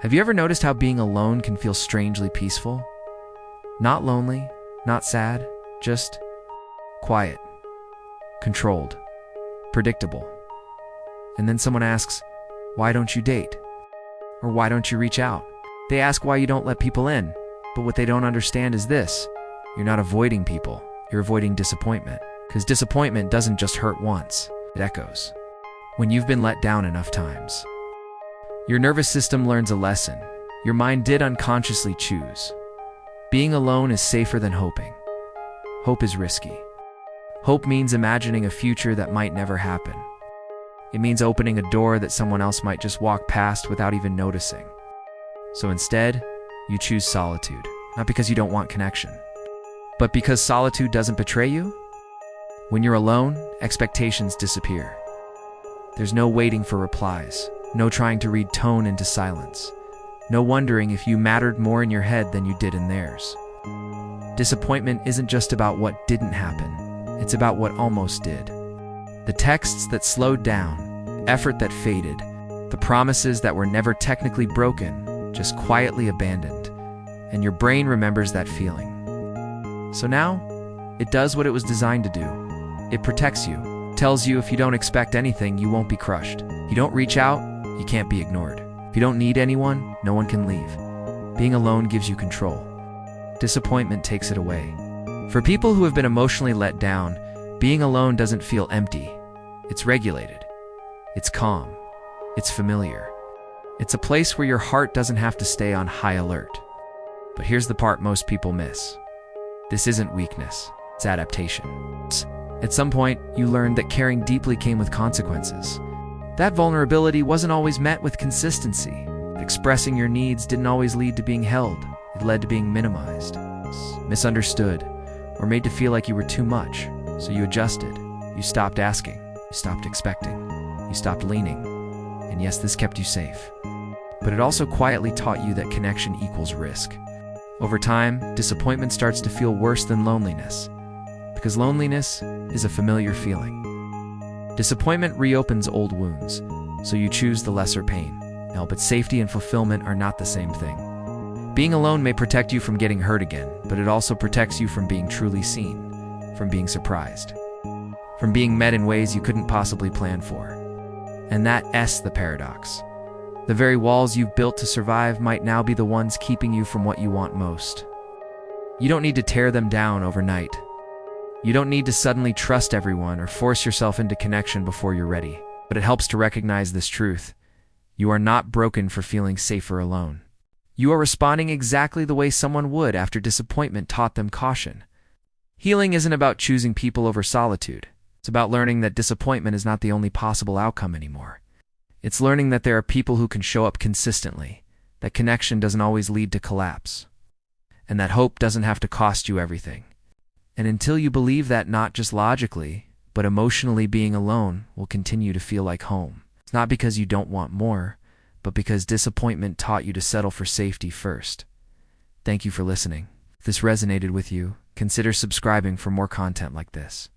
Have you ever noticed how being alone can feel strangely peaceful? Not lonely, not sad, just quiet, controlled, predictable. And then someone asks, why don't you date? Or why don't you reach out? They ask why you don't let people in, but what they don't understand is this: you're not avoiding people, you're avoiding disappointment. Because disappointment doesn't just hurt once, it echoes. When you've been let down enough times, your nervous system learns a lesson. Your mind did unconsciously choose. Being alone is safer than hoping. Hope is risky. Hope means imagining a future that might never happen. It means opening a door that someone else might just walk past without even noticing. So instead, you choose solitude, not because you don't want connection, but because solitude doesn't betray you. When you're alone, expectations disappear. There's no waiting for replies, no trying to read tone into silence, no wondering if you mattered more in your head than you did in theirs. Disappointment isn't just about what didn't happen, it's about what almost did. The texts that slowed down, effort that faded, the promises that were never technically broken, just quietly abandoned, and your brain remembers that feeling. So now, it does what it was designed to do. It protects you, tells you if you don't expect anything, you won't be crushed. If you don't reach out, you can't be ignored. If you don't need anyone, no one can leave. Being alone gives you control. Disappointment takes it away. For people who have been emotionally let down, being alone doesn't feel empty. It's regulated. It's calm. It's familiar. It's a place where your heart doesn't have to stay on high alert. But here's the part most people miss. This isn't weakness, it's adaptation. At some point, you learned that caring deeply came with consequences. That vulnerability wasn't always met with consistency. Expressing your needs didn't always lead to being held. It led to being minimized, misunderstood, or made to feel like you were too much. So you adjusted. You stopped asking. You stopped expecting. You stopped leaning. And yes, this kept you safe. But it also quietly taught you that connection equals risk. Over time, disappointment starts to feel worse than loneliness, because loneliness is a familiar feeling. Disappointment reopens old wounds, so you choose the lesser pain. Now, but safety and fulfillment are not the same thing. Being alone may protect you from getting hurt again, but it also protects you from being truly seen, from being surprised, from being met in ways you couldn't possibly plan for. And that's the paradox. The very walls you've built to survive might now be the ones keeping you from what you want most. You don't need to tear them down overnight. You don't need to suddenly trust everyone or force yourself into connection before you're ready. But it helps to recognize this truth. You are not broken for feeling safer alone. You are responding exactly the way someone would after disappointment taught them caution. Healing isn't about choosing people over solitude. It's about learning that disappointment is not the only possible outcome anymore. It's learning that there are people who can show up consistently, that connection doesn't always lead to collapse, and that hope doesn't have to cost you everything. And until you believe that not just logically, but emotionally, being alone will continue to feel like home. It's not because you don't want more, but because disappointment taught you to settle for safety first. Thank you for listening. If this resonated with you, consider subscribing for more content like this.